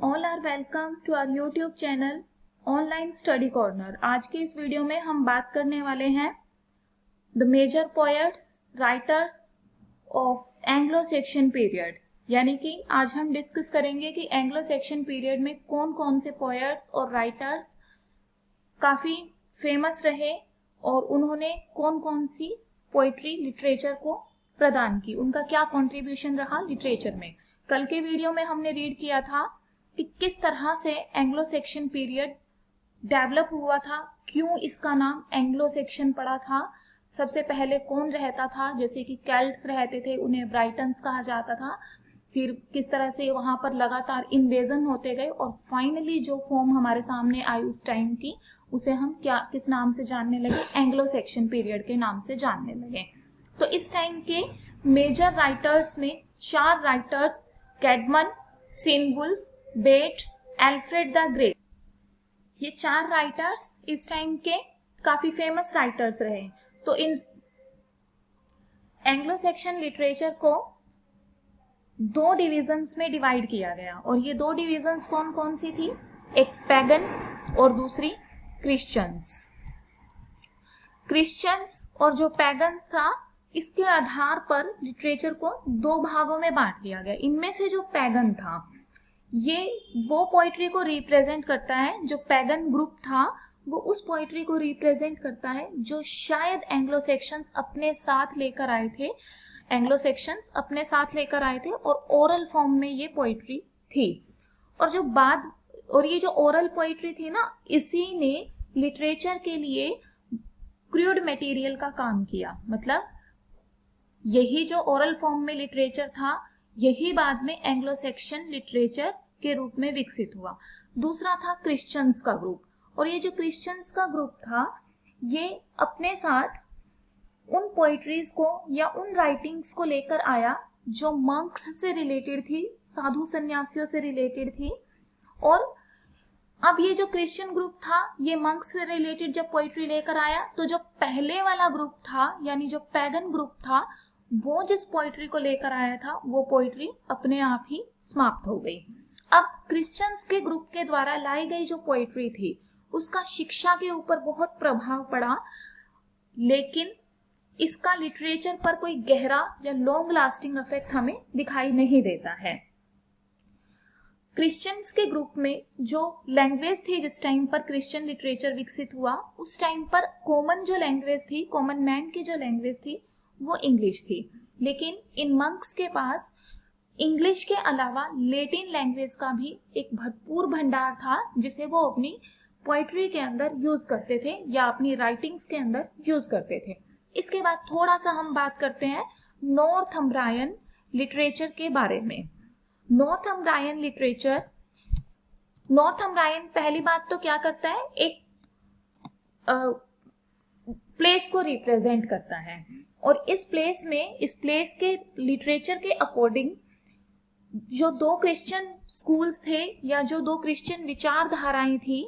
all are welcome to our YouTube channel online study corner. आज के इस video में हम बात करने वाले हैं the major poets writers of Anglo Saxon period, यानी कि आज हम डिस्कस करेंगे कि एंग्लो सेक्शन पीरियड में कौन कौन से पोएट्स और राइटर्स काफी फेमस रहे और उन्होंने कौन कौन सी पोइट्री लिटरेचर को प्रदान की, उनका क्या कंट्रीब्यूशन रहा लिटरेचर में। कल के वीडियो में हमने रीड किया था कि किस तरह से एंग्लो सेक्शन पीरियड डेवलप हुआ था, क्यों इसका नाम एंग्लो सेक्शन पड़ा था, सबसे पहले कौन रहता था, जैसे कि केल्ट्स रहते थे, उन्हें ब्राइटन्स कहा जाता था, फिर किस तरह से वहां पर लगातार इन्वेजन होते गए और फाइनली जो फॉर्म हमारे सामने आई उस टाइम की, उसे हम किस नाम से जानने लगे, एंग्लो सेक्शन पीरियड के नाम से जानने लगे। तो इस टाइम के मेजर राइटर्स में 4 writers, Caedmon, Cynewulf, Bede, Alfred the Great, ये 4 राइटर्स इस टाइम के काफी फेमस राइटर्स रहे। तो इन एंग्लो सेक्शन लिटरेचर को 2 डिविजन्स में डिवाइड किया गया और ये 2 डिविजन्स कौन कौन सी थी, एक पैगन और दूसरी क्रिश्चियंस। क्रिश्चियंस और जो पैगन्स था, इसके आधार पर लिटरेचर को 2 भागों में बांट दिया गया। इनमें से जो पैगन था, ये वो पोइट्री को रिप्रेजेंट करता है, जो पैगन ग्रुप था वो उस पोइट्री को रिप्रेजेंट करता है जो शायद एंग्लो सेक्शंस अपने साथ लेकर आए थे, एंग्लो सेक्शंस अपने साथ लेकर आए थे और ओरल फॉर्म में ये पोइट्री थी। और ये जो ओरल पोइट्री थी ना, इसी ने लिटरेचर के लिए क्रूड मटेरियल का काम किया। मतलब यही जो ओरल फॉर्म में लिटरेचर था, यही बाद में एंग्लो सेक्शन लिटरेचर के रूप में विकसित हुआ। दूसरा था क्रिश्चियंस का ग्रुप, और ये जो क्रिश्चियंस का ग्रुप था, ये अपने साथ उन पोइट्रीज को या उन राइटिंग्स को लेकर आया जो मंक्स से रिलेटेड थी, साधु सन्यासियों से रिलेटेड थी। और अब ये जो क्रिश्चियन ग्रुप था, ये मंक्स से रिलेटेड जब पोइट्री लेकर आया, तो जो पहले वाला ग्रुप था, यानी जो पैगन ग्रुप था, वो जिस पोइट्री को लेकर आया था, वो पोइट्री अपने आप ही समाप्त हो गई। अब क्रिश्चियंस के ग्रुप के द्वारा लाई गई जो पोइट्री थी, उसका शिक्षा के ऊपर बहुत प्रभाव पड़ा, लेकिन इसका लिटरेचर पर कोई गहरा या लॉन्ग लास्टिंग इफेक्ट हमें दिखाई नहीं देता है। क्रिश्चियंस के ग्रुप में जो लैंग्वेज थी, जिस टाइम पर क्रिश्चियन लिटरेचर विकसित हुआ, उस टाइम पर कॉमन जो लैंग्वेज थी, कॉमन मैन की जो लैंग्वेज थी, वो इंग्लिश थी। लेकिन इन मंक्स के पास इंग्लिश के अलावा लैटिन लैंग्वेज का भी एक भरपूर भंडार था, जिसे वो अपनी पोइट्री के अंदर यूज करते थे या अपनी राइटिंग्स के अंदर यूज करते थे। इसके बाद थोड़ा सा हम बात करते हैं नॉर्थम्ब्रायन लिटरेचर के बारे में। नॉर्थम्ब्रायन लिटरेचर, नॉर्थम्ब्रायन पहली बात तो क्या करता है, एक प्लेस को रिप्रेजेंट करता है, और इस प्लेस के लिटरेचर के अकॉर्डिंग जो 2 क्रिश्चियन स्कूल्स थे या जो 2 क्रिश्चियन विचारधाराएं थी,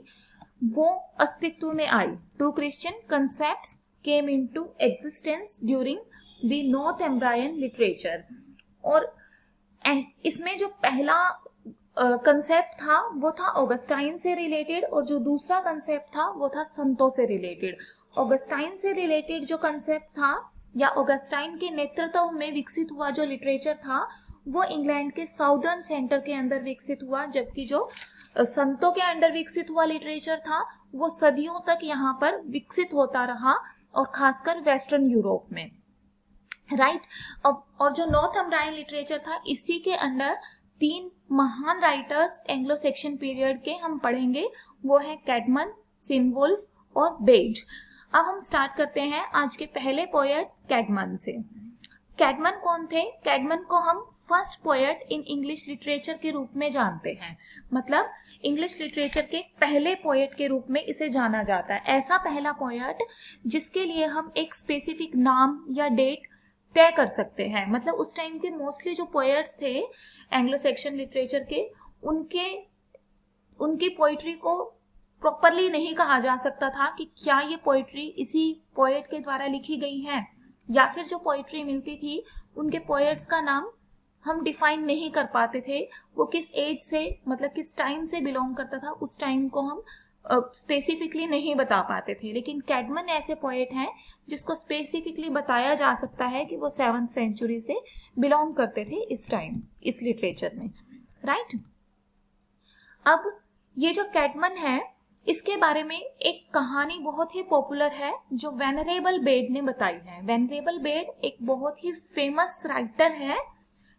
वो अस्तित्व में आई। 2 Christian concepts came into existence during the Northumbrian literature. और इसमें जो पहला कंसेप्ट था वो था ऑगस्टाइन से रिलेटेड, और जो दूसरा कंसेप्ट था वो था संतों से रिलेटेड। ऑगस्टाइन से रिलेटेड जो कंसेप्ट था या ऑगस्टाइन के नेतृत्व में विकसित हुआ जो लिटरेचर था, वो इंग्लैंड के साउदर्न सेंटर के अंदर विकसित हुआ, जबकि जो संतों के अंडर विकसित हुआ लिटरेचर था, वो सदियों तक यहाँ पर विकसित होता रहा, और खासकर वेस्टर्न यूरोप में, राइट। और जो नॉर्थम्ब्रायन लिटरेचर था, इसी के अंडर 3 महान राइटर्स एंग्लो सेक्शन पीरियड के हम पढ़ेंगे, वो है कैडमन, सीनवुल्फ और बेट। अब हम स्टार्ट करते हैं आज के पहले पोएट कैडमन से। कैडमन कौन थे? कैडमन को हम first poet in English literature के रूप में जानते हैं, मतलब इंग्लिश लिटरेचर के पहले पोएट के रूप में इसे जाना जाता है। ऐसा पहला पोएट जिसके लिए हम एक स्पेसिफिक नाम या डेट तय कर सकते हैं। मतलब उस टाइम के मोस्टली जो पोएट्स थे एंग्लो सेक्शन लिटरेचर के, उनकी पोइट्री को प्रॉपरली नहीं कहा जा सकता था कि क्या ये पोइट्री इसी पोएट के द्वारा लिखी गई है, या फिर जो पोइट्री मिलती थी उनके पोएट्स का नाम हम डिफाइन नहीं कर पाते थे, वो किस एज से, मतलब किस टाइम से बिलोंग करता था, उस टाइम को हम स्पेसिफिकली नहीं बता पाते थे। लेकिन कैडमन ऐसे पोएट हैं जिसको स्पेसिफिकली बताया जा सकता है कि वो 7th सेंचुरी से बिलोंग करते थे इस टाइम, इस लिटरेचर में, राइट। अब ये जो कैडमन है, इसके बारे में एक कहानी बहुत ही पॉपुलर है जो वेनरेबल बेड ने बताई है। वेनरेबल बेड एक बहुत ही फेमस राइटर है,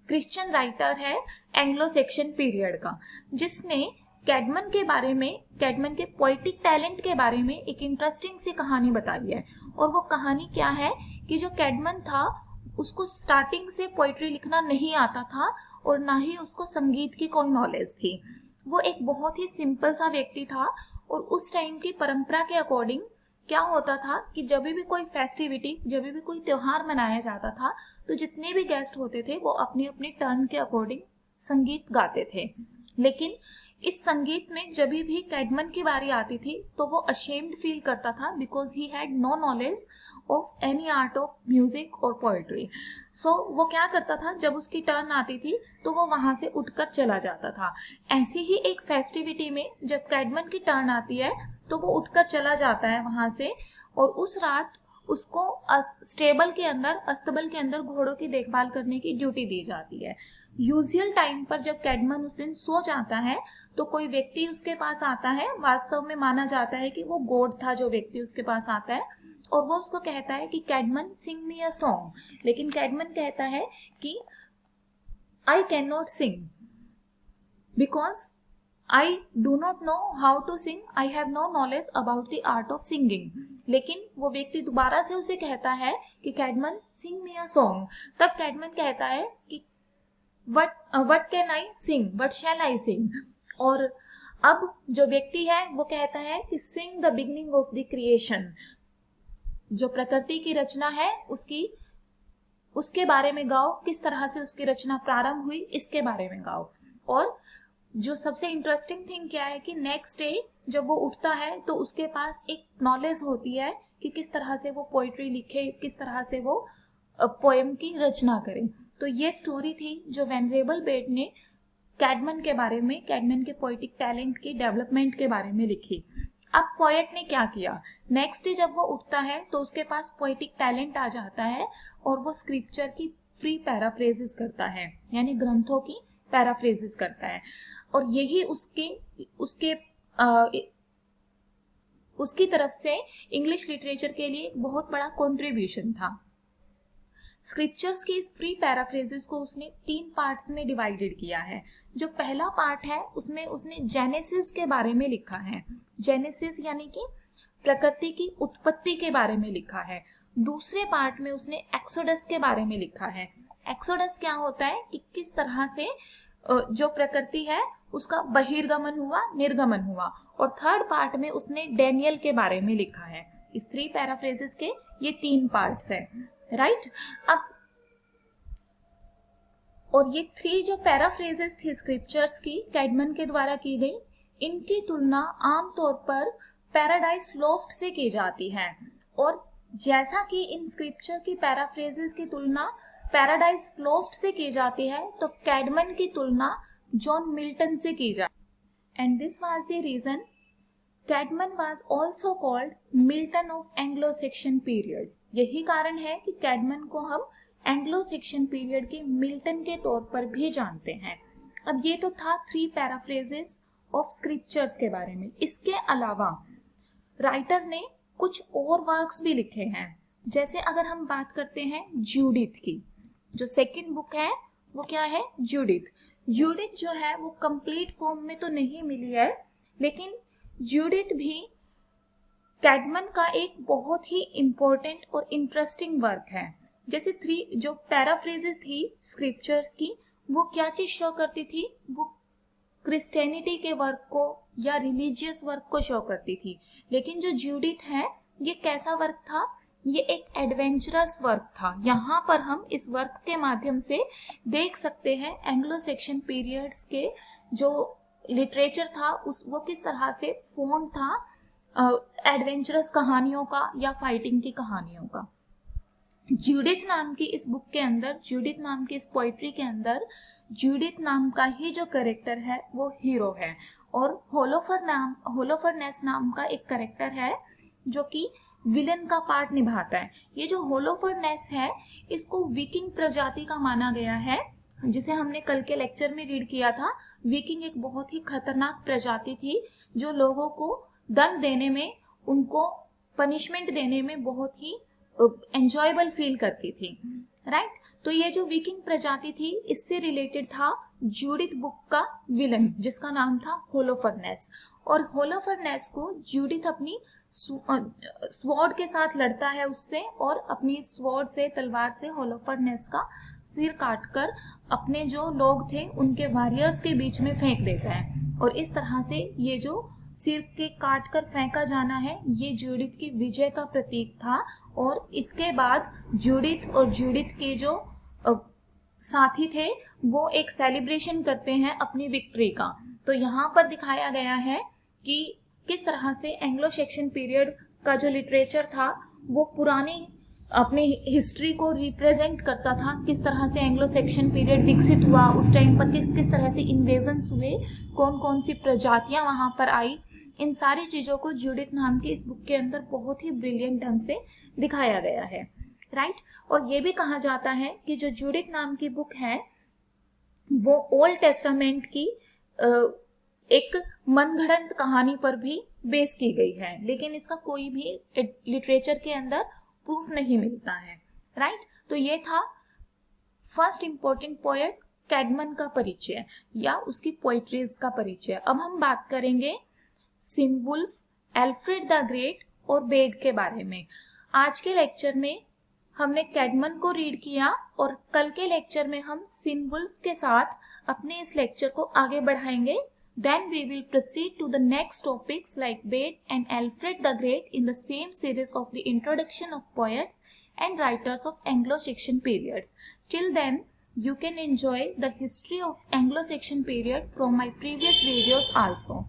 क्रिश्चियन राइटर है एंग्लो सेक्शन पीरियड का, जिसने कैडमन के बारे में, कैडमन के पोएटिक टैलेंट के बारे में एक इंटरेस्टिंग सी कहानी बताई है। और वो कहानी क्या है कि जो कैडमन था उसको स्टार्टिंग से पोएट्री लिखना नहीं आता था और ना ही उसको संगीत की कोई नॉलेज थी। वो एक बहुत ही सिंपल सा व्यक्ति था और उस टाइम की परंपरा के अकॉर्डिंग क्या होता था कि जब भी कोई फेस्टिविटी, जब भी कोई त्योहार मनाया जाता था तो जितने भी गेस्ट होते थे वो अपनी अपनी टर्न के अकॉर्डिंग संगीत गाते थे। लेकिन इस संगीत में जब भी कैडमन की बारी आती थी तो वो अशेम्ड फील करता था because he had no knowledge of any art of music और पोएट्री। सो वो क्या करता था, जब उसकी टर्न आती थी तो वो वहां से उठकर चला जाता था। ऐसी ही एक फेस्टिविटी में जब कैडमन की टर्न आती है तो वो उठकर चला जाता है वहां से, और उस रात उसको स्टेबल के अंदर, अस्तबल के अंदर घोड़ों की देखभाल करने की ड्यूटी दी जाती है। यूजुअल टाइम पर जब कैडमन उस दिन सो जाता है तो कोई व्यक्ति उसके पास आता है, वास्तव में माना जाता है कि वो गॉड था जो व्यक्ति उसके पास आता है, और वो उसको कहता है कि कैडमन सिंग मी अ सॉन्ग। लेकिन कैडमन कहता है कि I can not sing because I do not know how to sing, I have no knowledge about the art of singing. लेकिन वो व्यक्ति दोबारा से उसे कहता है कि कैडमन सिंग मी अ सॉन्ग। तब कैडमन कहता है कि what can I sing, what shall I sing। और अब जो व्यक्ति है वो कहता है कि sing the beginning of the creation, जो प्रकृति की रचना है उसके बारे में गाओ, किस तरह से उसकी रचना प्रारंभ हुई इसके बारे में गाओ। और जो सबसे इंटरेस्टिंग थिंग क्या है कि नेक्स्ट डे जब वो उठता है तो उसके पास एक नॉलेज होती है कि किस तरह से वो पोएट्री लिखे, किस तरह से वो पोएम की रचना करे। तो ये स्टोरी थी जो वेनरेबल बेड ने कैडमन के बारे में, कैडमन के पोएटिक टैलेंट की डेवलपमेंट के बारे में लिखी। अब पोएट ने क्या किया, नेक्स्ट डे जब वो उठता है तो उसके पास पोएटिक टैलेंट आ जाता है और वो स्क्रिप्चर की फ्री पैराफ्रेजेस करता है, यानी ग्रंथों की पैराफ्रेजेस करता है। और यही उसकी तरफ से इंग्लिश लिटरेचर के लिए एक बहुत बड़ा कंट्रीब्यूशन था। स्क्रिप्चर्स की इस फ्री पैराफ्रेजेस को उसने 3 पार्ट्स में डिवाइडेड किया है। जो पहला पार्ट है उसमें उसने जेनेसिस के बारे में लिखा है, जेनेसिस यानी कि प्रकृति की उत्पत्ति के बारे में लिखा है। दूसरे पार्ट में उसने एक्सोडस के बारे में लिखा है। एक्सोडस क्या होता है कि किस तरह से जो प्रकृति है उसका बहिर्गमन हुआ, निर्गमन हुआ। और थर्ड पार्ट में उसने डैनियल के बारे में लिखा है। इस 3 पैराफ्रेजेस के ये 3 पार्ट्स है, राइट। अब और ये 3 जो पैराफ्रेजेस थी स्क्रिप्चर्स की कैडमन के द्वारा की गई, इनकी तुलना आमतौर पर पैराडाइज लॉस्ट से की जाती है। और जैसा कि इन स्क्रिप्चर की पैराफ्रेजेस की तुलना पैराडाइज लॉस्ट से की जाती है तो कैडमन की तुलना जॉन मिल्टन से की जाती है। And this was the reason Caedmon was also called Milton of Anglo Saxon period. यही कारण है कि कैडमन को हम एंग्लो सेक्शन पीरियड के मिल्टन के तौर पर भी जानते हैं। अब ये तो था 3 पैराफ्रेजेस ऑफ स्क्रिप्चर्स के बारे में। इसके अलावा राइटर ने कुछ और वर्क्स भी लिखे हैं। जैसे अगर हम बात करते हैं जूडिथ की, जो सेकंड बुक है वो क्या है, जूडिथ। जूडिथ जो है वो कंप्लीट फॉर्म में तो नहीं मिली है, लेकिन जूडिथ भी कैडमन का एक बहुत ही इंपॉर्टेंट और इंटरेस्टिंग वर्क है। जैसे 3 जो पैराफ्रेजेस थी स्क्रिप्चर्स की, वो क्या चीज शो करती थी, वो क्रिश्चियनिटी के वर्क को या रिलीजियस वर्क को शो करती थी। लेकिन जो जूडिथ है ये कैसा वर्क था, ये एक एडवेंचरस वर्क था। यहाँ पर हम इस वर्क के माध्यम से देख सकते हैं एंग्लो सेक्शन पीरियड्स के जो लिटरेचर था वो किस तरह से फोन था एडवेंचरस कहानियों का या फाइटिंग की कहानियों का। जूडिथ नाम की इस बुक के अंदर, जूडिथ नाम की इस पोइट्री के अंदर जूडिथ नाम का ही जो कैरेक्टर है वो हीरो है, और होलोफरनेस नाम का एक कैरेक्टर है जो कि विलन का पार्ट निभाता है। ये जो होलोफरनेस है इसको विकिंग प्रजाति का माना गया है, जिसे हमने कल के लेक्चर में रीड किया था। विकिंग एक बहुत ही खतरनाक प्रजाति थी जो लोगों को दंड देने में, उनको पनिशमेंट देने में बहुत ही एंजॉयबल फील करती थी, राइट। तो ये जो विकिंग प्रजाति थी इससे रिलेटेड था जूडिथ बुक का विलन, जिसका नाम था होलोफरनेस। और होलोफरनेस को जूडिथ अपनी स्वॉर्ड के साथ लड़ता है उससे, और अपनी स्वॉर्ड से, तलवार से होलोफरनेस का सिर काटकर अपने जो लोग थे उनके वॉरियर्स के बीच में फेंक देता है। और इस तरह से ये जो सिर के काटकर फेंका जाना है ये जूडिथ की विजय का प्रतीक था। और इसके बाद जूडिथ और जूडिथ के जो साथी थे वो एक सेलिब्रेशन करते हैं अपनी विक्ट्री का। तो यहाँ पर दिखाया गया है कि किस तरह से एंग्लो सेक्शन पीरियड का जो लिटरेचर था वो पुरानी अपनी हिस्ट्री को रिप्रेजेंट करता था, किस तरह से एंग्लो सेक्शन पीरियड विकसित हुआ, उस टाइम पर किस तरह से इन्वेजन्स हुए, कौन कौन सी प्रजातियां वहां पर आई, इन सारी चीजों को जूडिथ नाम की इस बुक के अंदर बहुत ही ब्रिलियंट ढंग से दिखाया गया है, राइट। और ये भी कहा जाता है कि जो जूडिथ नाम की बुक है वो ओल्ड टेस्टामेंट की एक मनगढ़ंत कहानी पर भी बेस की गई है, लेकिन इसका कोई भी लिटरेचर के अंदर प्रूफ नहीं मिलता है, राइट। तो ये था फर्स्ट इंपॉर्टेंट पोएट कैडमन का परिचय या उसकी पोइट्रीज का परिचय। अब हम बात करेंगे सिनवुल्फ, एल्फ्रेड द ग्रेट और बेड के बारे में। आज के लेक्चर में हमने कैडमन को रीड किया और कल के लेक्चर में हम सिनवुल्फ के साथ अपने इस लेक्चर को आगे बढ़ाएंगे। Then we will proceed to the next topics like Bede and Alfred the Great in the same series of the introduction of poets and writers of Anglo-Saxon periods. Till then, you can enjoy the history of Anglo-Saxon period from my previous videos also.